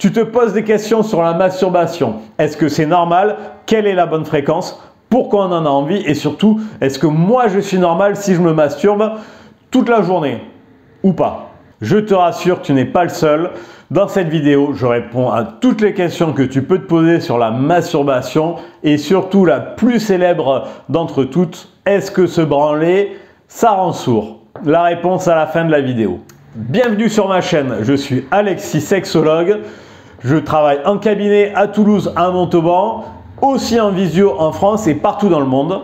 Tu te poses des questions sur la masturbation. Est-ce que c'est normal? Quelle est la bonne fréquence? Pourquoi on en a envie? Et surtout, est-ce que moi je suis normal si je me masturbe toute la journée ou pas? Je te rassure, tu n'es pas le seul. Dans cette vidéo, je réponds à toutes les questions que tu peux te poser sur la masturbation et surtout la plus célèbre d'entre toutes, est-ce que se branler, ça rend sourd? La réponse à la fin de la vidéo. Bienvenue sur ma chaîne, je suis Alexis, sexologue. Je travaille en cabinet à Toulouse, à Montauban, aussi en visio en France et partout dans le monde.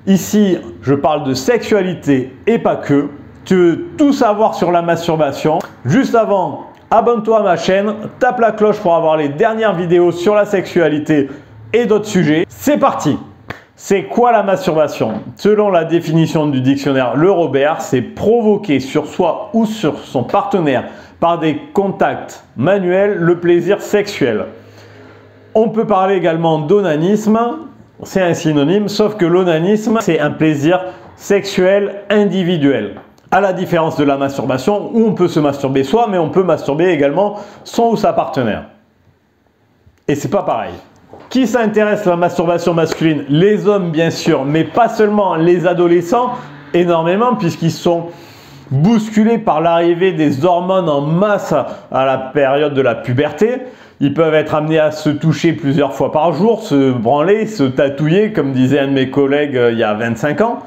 Ici, je parle de sexualité et pas que. Tu veux tout savoir sur la masturbation? Juste avant, abonne-toi à ma chaîne, tape la cloche pour avoir les dernières vidéos sur la sexualité et d'autres sujets. C'est parti! C'est quoi la masturbation? Selon la définition du dictionnaire Le Robert, c'est provoquer sur soi ou sur son partenaire par des contacts manuels le plaisir sexuel. On peut parler également d'onanisme, c'est un synonyme, sauf que l'onanisme, c'est un plaisir sexuel individuel. À la différence de la masturbation, où on peut se masturber soi, mais on peut masturber également son ou sa partenaire. Et c'est pas pareil. Qui s'intéresse à la masturbation masculine? Les hommes bien sûr, mais pas seulement, les adolescents énormément, puisqu'ils sont bousculés par l'arrivée des hormones en masse à la période de la puberté. Ils peuvent être amenés à se toucher plusieurs fois par jour, se branler, se tatouiller, comme disait un de mes collègues il y a 25 ans.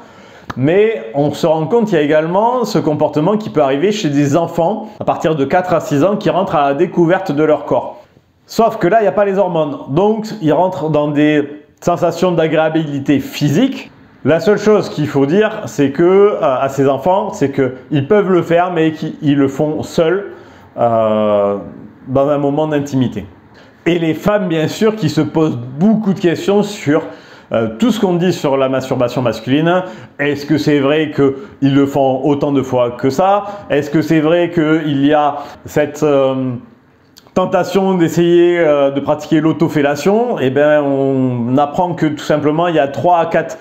Mais on se rend compte qu'il y a également ce comportement qui peut arriver chez des enfants à partir de 4 à 6 ans qui rentrent à la découverte de leur corps. Sauf que là, il n'y a pas les hormones. Donc, ils rentrent dans des sensations d'agréabilité physique. La seule chose qu'il faut dire, c'est que à ces enfants, c'est qu'ils peuvent le faire, mais qu'ils le font seuls dans un moment d'intimité. Et les femmes, bien sûr, qui se posent beaucoup de questions sur tout ce qu'on dit sur la masturbation masculine. Est-ce que c'est vrai qu'ils le font autant de fois que ça? Est-ce que c'est vrai qu'il y a cette tentation d'essayer de pratiquer l'autofellation? Eh bien, on apprend que tout simplement, il y a 3 à 4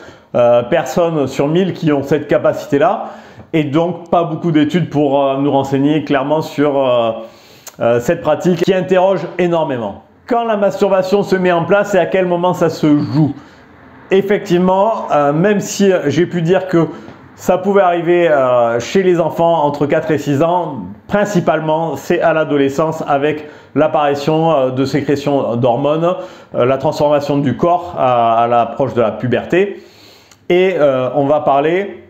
personnes sur 1000 qui ont cette capacité-là. Et donc, pas beaucoup d'études pour nous renseigner clairement sur cette pratique qui interroge énormément. Quand la masturbation se met en place et à quel moment ça se joue? Effectivement, même si j'ai pu dire que ça pouvait arriver chez les enfants entre 4 et 6 ans, principalement c'est à l'adolescence avec l'apparition de sécrétions d'hormones, la transformation du corps à l'approche de la puberté. Et on va parler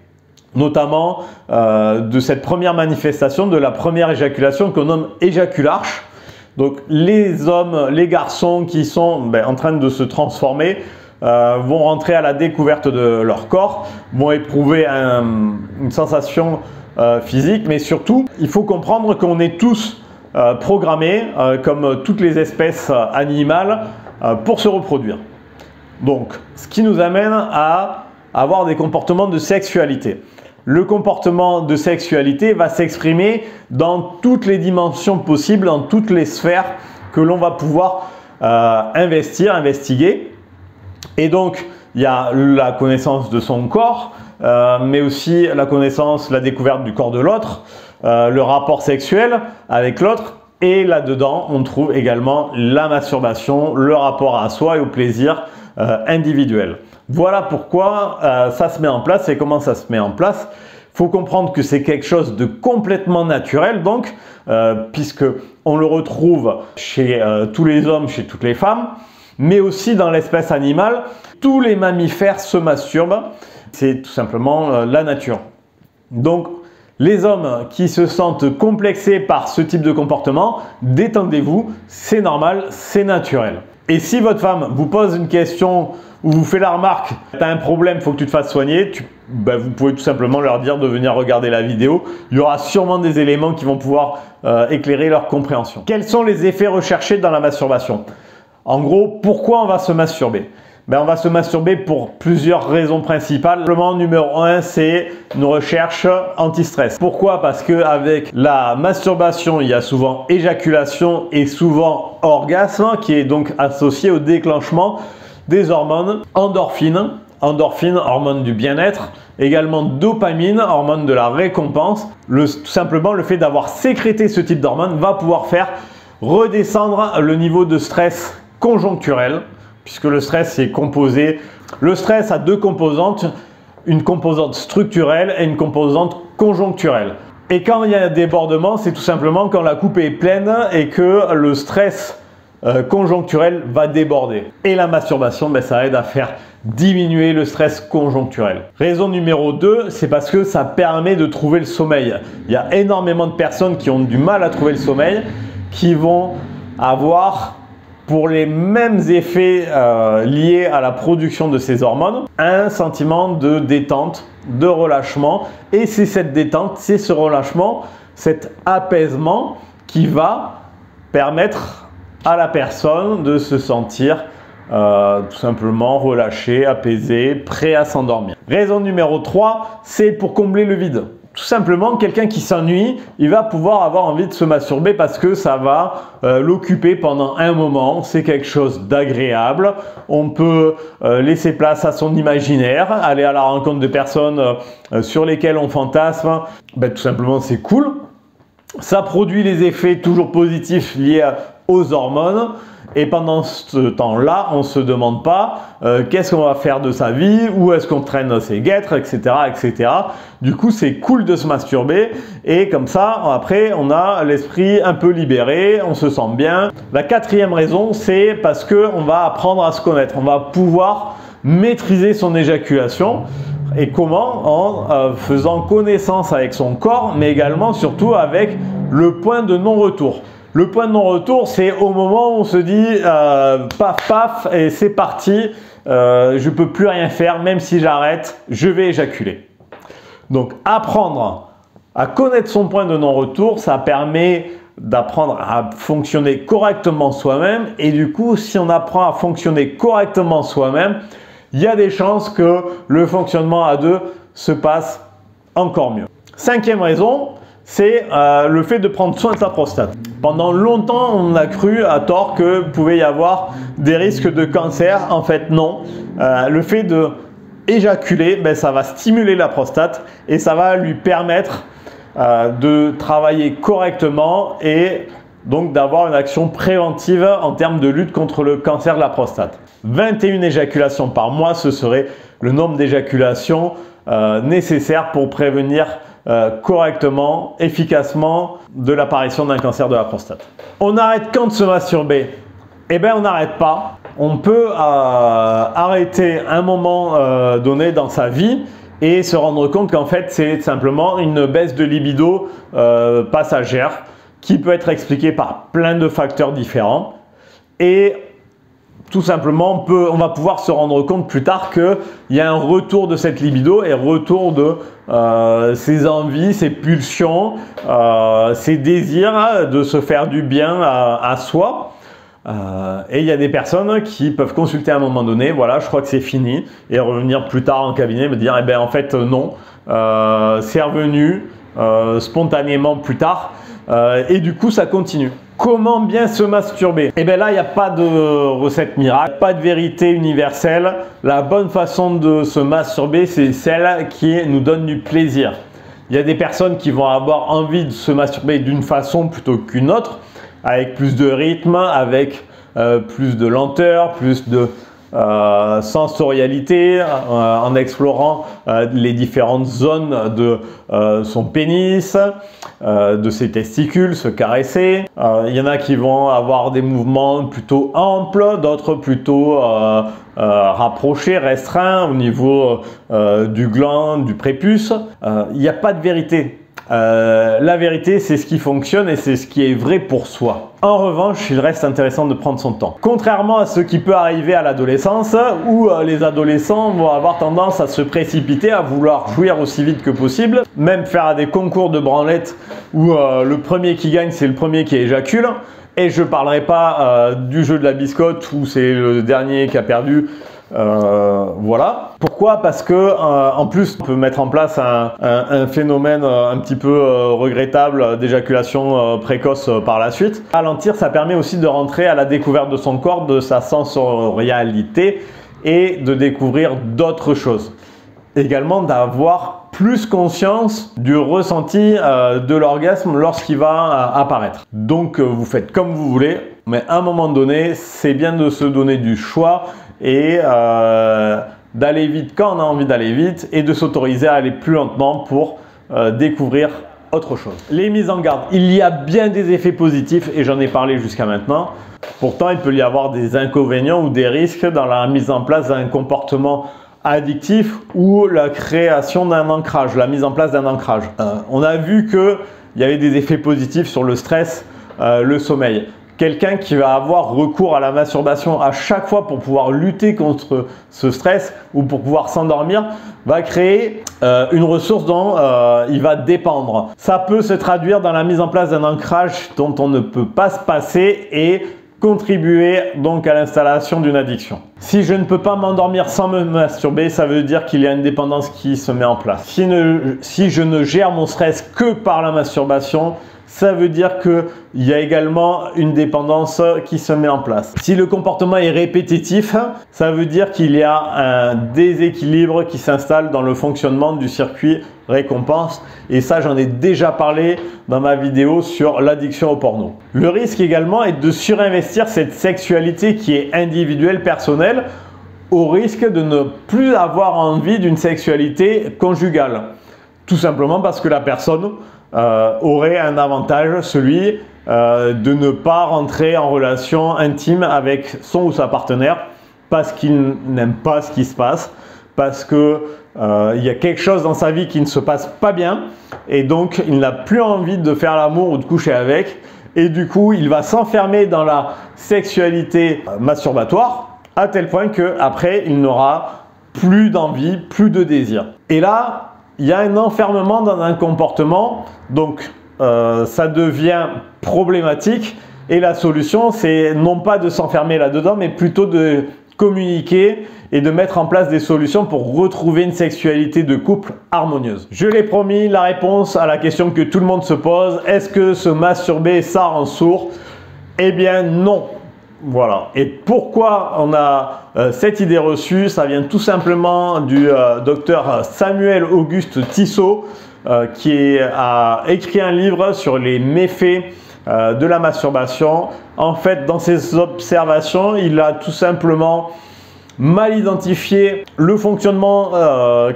notamment de cette première manifestation, de la première éjaculation qu'on nomme éjacularche. Donc les hommes, les garçons qui sont en train de se transformer vont rentrer à la découverte de leur corps, vont éprouver une sensation physique, mais surtout, il faut comprendre qu'on est tous programmés, comme toutes les espèces animales, pour se reproduire. Donc, ce qui nous amène à avoir des comportements de sexualité. Le comportement de sexualité va s'exprimer dans toutes les dimensions possibles, dans toutes les sphères que l'on va pouvoir investiguer. Et donc, il y a la connaissance de son corps, mais aussi la connaissance, la découverte du corps de l'autre, le rapport sexuel avec l'autre. Et là-dedans, on trouve également la masturbation, le rapport à soi et au plaisir individuel. Voilà pourquoi ça se met en place et comment ça se met en place. Il faut comprendre que c'est quelque chose de complètement naturel, donc, puisque on le retrouve chez tous les hommes, chez toutes les femmes, mais aussi dans l'espèce animale. Tous les mammifères se masturbent, c'est tout simplement la nature. Donc, les hommes qui se sentent complexés par ce type de comportement, détendez-vous, c'est normal, c'est naturel. Et si votre femme vous pose une question ou vous fait la remarque, tu as un problème, il faut que tu te fasses soigner, vous pouvez tout simplement leur dire de venir regarder la vidéo. Il y aura sûrement des éléments qui vont pouvoir éclairer leur compréhension. Quels sont les effets recherchés dans la masturbation? En gros, pourquoi on va se masturber? On va se masturber pour plusieurs raisons principales. Le numéro 1, c'est une recherche anti-stress. Pourquoi? Parce qu'avec la masturbation, il y a souvent éjaculation et souvent orgasme qui est donc associé au déclenchement des hormones endorphines. Endorphine, hormone du bien-être, également dopamine, hormone de la récompense. Tout simplement, le fait d'avoir sécrété ce type d'hormone va pouvoir faire redescendre le niveau de stress conjoncturel, puisque le stress c'est composé. Le stress a deux composantes, une composante structurelle et une composante conjoncturelle. Et quand il y a un débordement, c'est tout simplement quand la coupe est pleine et que le stress conjoncturel va déborder. Et la masturbation, ça aide à faire diminuer le stress conjoncturel. Raison numéro 2, c'est parce que ça permet de trouver le sommeil. Il y a énormément de personnes qui ont du mal à trouver le sommeil, qui vont avoir, pour les mêmes effets liés à la production de ces hormones, un sentiment de détente, de relâchement. Et c'est cette détente, c'est ce relâchement, cet apaisement qui va permettre à la personne de se sentir tout simplement relâché, apaisé, prêt à s'endormir. Raison numéro 3, c'est pour combler le vide. Tout simplement, quelqu'un qui s'ennuie, il va pouvoir avoir envie de se masturber parce que ça va l'occuper pendant un moment. C'est quelque chose d'agréable. On peut laisser place à son imaginaire, aller à la rencontre de personnes sur lesquelles on fantasme. Tout simplement, c'est cool. Ça produit les effets toujours positifs liés aux hormones. Et pendant ce temps-là, on ne se demande pas qu'est-ce qu'on va faire de sa vie, où est-ce qu'on traîne ses guêtres, etc., etc. Du coup, c'est cool de se masturber et comme ça, après, on a l'esprit un peu libéré, on se sent bien. La quatrième raison, c'est parce qu'on va apprendre à se connaître. On va pouvoir maîtriser son éjaculation. Et comment? En faisant connaissance avec son corps, mais également, surtout, avec le point de non-retour. Le point de non-retour, c'est au moment où on se dit paf paf et c'est parti, je ne peux plus rien faire, même si j'arrête, je vais éjaculer. Donc apprendre à connaître son point de non-retour, ça permet d'apprendre à fonctionner correctement soi-même et du coup, si on apprend à fonctionner correctement soi-même, il y a des chances que le fonctionnement à deux se passe encore mieux. Cinquième raison, c'est le fait de prendre soin de sa prostate. Pendant longtemps, on a cru à tort que pouvait y avoir des risques de cancer. En fait, non. Le fait de éjaculer, ça va stimuler la prostate et ça va lui permettre de travailler correctement et donc d'avoir une action préventive en termes de lutte contre le cancer de la prostate. 21 éjaculations par mois, ce serait le nombre d'éjaculations nécessaires pour prévenir correctement, efficacement de l'apparition d'un cancer de la prostate. On arrête quand de se masturber? On n'arrête pas. On peut arrêter un moment donné dans sa vie et se rendre compte qu'en fait c'est simplement une baisse de libido passagère qui peut être expliquée par plein de facteurs différents et tout simplement, on va pouvoir se rendre compte plus tard qu'il y a un retour de cette libido et retour de ses envies, ses pulsions, ses désirs de se faire du bien à soi. Et il y a des personnes qui peuvent consulter à un moment donné, voilà, je crois que c'est fini, et revenir plus tard en cabinet et me dire, en fait non, c'est revenu spontanément plus tard, et du coup ça continue. Comment bien se masturber? Là, il n'y a pas de recette miracle, pas de vérité universelle. La bonne façon de se masturber, c'est celle qui nous donne du plaisir. Il y a des personnes qui vont avoir envie de se masturber d'une façon plutôt qu'une autre, avec plus de rythme, avec plus de lenteur, plus de sensorialité, en explorant les différentes zones de son pénis, de ses testicules, se caresser. Il y en a qui vont avoir des mouvements plutôt amples, d'autres plutôt rapprochés, restreints au niveau du gland, du prépuce. Il n'y a pas de vérité. La vérité, c'est ce qui fonctionne et c'est ce qui est vrai pour soi. En revanche, il reste intéressant de prendre son temps. Contrairement à ce qui peut arriver à l'adolescence, où les adolescents vont avoir tendance à se précipiter, à vouloir jouir aussi vite que possible, même faire des concours de branlettes où le premier qui gagne, c'est le premier qui éjacule. Et je ne parlerai pas du jeu de la biscotte où c'est le dernier qui a perdu. Voilà. Pourquoi? Parce que en plus on peut mettre en place un phénomène un petit peu regrettable d'éjaculation précoce par la suite. Ralentir, ça permet aussi de rentrer à la découverte de son corps, de sa sensorialité et de découvrir d'autres choses. Également d'avoir plus conscience du ressenti de l'orgasme lorsqu'il va apparaître. Donc vous faites comme vous voulez, mais à un moment donné, c'est bien de se donner du choix et d'aller vite quand on a envie d'aller vite et de s'autoriser à aller plus lentement pour découvrir autre chose. Les mises en garde, il y a bien des effets positifs et j'en ai parlé jusqu'à maintenant. Pourtant, il peut y avoir des inconvénients ou des risques dans la mise en place d'un comportement addictif ou la création d'un ancrage, la mise en place d'un ancrage. On a vu qu'il y avait des effets positifs sur le stress, le sommeil. Quelqu'un qui va avoir recours à la masturbation à chaque fois pour pouvoir lutter contre ce stress ou pour pouvoir s'endormir va créer une ressource dont il va dépendre. Ça peut se traduire dans la mise en place d'un ancrage dont on ne peut pas se passer et contribuer donc à l'installation d'une addiction. Si je ne peux pas m'endormir sans me masturber, ça veut dire qu'il y a une dépendance qui se met en place. Si je ne gère mon stress que par la masturbation, ça veut dire qu'il y a également une dépendance qui se met en place. Si le comportement est répétitif, ça veut dire qu'il y a un déséquilibre qui s'installe dans le fonctionnement du circuit récompense. Et ça, j'en ai déjà parlé dans ma vidéo sur l'addiction au porno. Le risque également est de surinvestir cette sexualité qui est individuelle, personnelle, au risque de ne plus avoir envie d'une sexualité conjugale. Tout simplement parce que la personne aurait un avantage, celui de ne pas rentrer en relation intime avec son ou sa partenaire parce qu'il n'aime pas ce qui se passe, parce que il y a quelque chose dans sa vie qui ne se passe pas bien et donc il n'a plus envie de faire l'amour ou de coucher avec et du coup il va s'enfermer dans la sexualité masturbatoire à tel point qu'après il n'aura plus d'envie, plus de désir. Et là, il y a un enfermement dans un comportement, donc ça devient problématique et la solution c'est non pas de s'enfermer là-dedans mais plutôt de communiquer et de mettre en place des solutions pour retrouver une sexualité de couple harmonieuse. Je l'ai promis, la réponse à la question que tout le monde se pose, est-ce que se masturber ça rend sourd? Eh bien non. Voilà. Et pourquoi on a cette idée reçue? Ça vient tout simplement du docteur Samuel Auguste Tissot qui a écrit un livre sur les méfaits de la masturbation. En fait, dans ses observations, il a tout simplement mal identifié le fonctionnement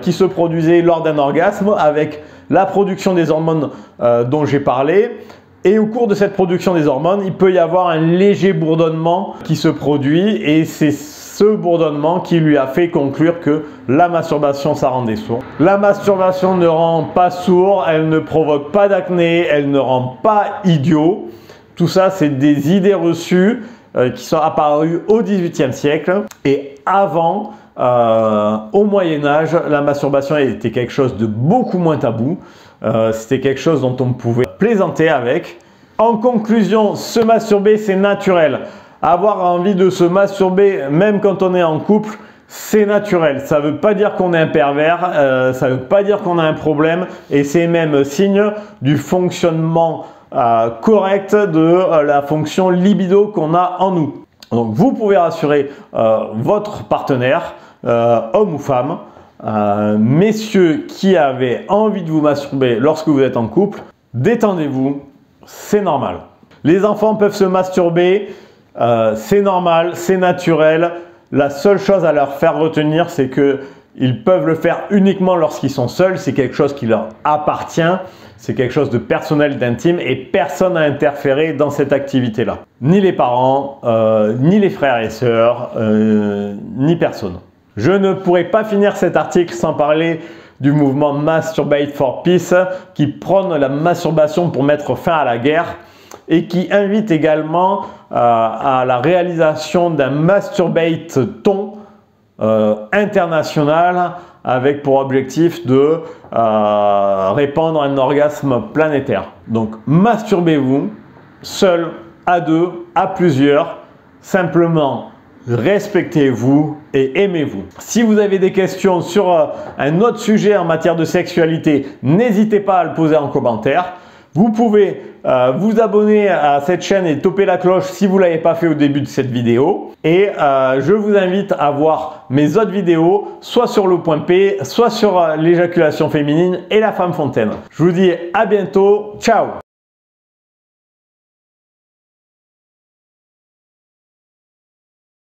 qui se produisait lors d'un orgasme avec la production des hormones dont j'ai parlé. Et au cours de cette production des hormones, il peut y avoir un léger bourdonnement qui se produit et c'est ce bourdonnement qui lui a fait conclure que la masturbation, ça rendait sourd. La masturbation ne rend pas sourd, elle ne provoque pas d'acné, elle ne rend pas idiot. Tout ça, c'est des idées reçues qui sont apparues au XVIIIe siècle et avant, au Moyen-Âge, la masturbation était quelque chose de beaucoup moins tabou. C'était quelque chose dont on pouvait plaisanter avec. En conclusion, se masturber, c'est naturel. Avoir envie de se masturber, même quand on est en couple, c'est naturel. Ça ne veut pas dire qu'on est un pervers, ça ne veut pas dire qu'on a un problème, et c'est même signe du fonctionnement correct de la fonction libido qu'on a en nous. Donc vous pouvez rassurer votre partenaire, homme ou femme, messieurs qui avaient envie de vous masturber lorsque vous êtes en couple, détendez-vous, c'est normal. Les enfants peuvent se masturber, c'est normal, c'est naturel. La seule chose à leur faire retenir, c'est qu'ils peuvent le faire uniquement lorsqu'ils sont seuls, c'est quelque chose qui leur appartient, c'est quelque chose de personnel, d'intime et personne n'a interféré dans cette activité-là. Ni les parents, ni les frères et sœurs, ni personne. Je ne pourrais pas finir cet article sans parler du mouvement Masturbate for Peace qui prône la masturbation pour mettre fin à la guerre et qui invite également à la réalisation d'un Masturbate-ton international avec pour objectif de répandre un orgasme planétaire. Donc masturbez-vous, seul, à deux, à plusieurs, simplement respectez-vous et aimez-vous. Si vous avez des questions sur un autre sujet en matière de sexualité, n'hésitez pas à le poser en commentaire. Vous pouvez vous abonner à cette chaîne et toper la cloche si vous ne l'avez pas fait au début de cette vidéo. Et je vous invite à voir mes autres vidéos, soit sur le point P, soit sur l'éjaculation féminine et la femme fontaine. Je vous dis à bientôt. Ciao!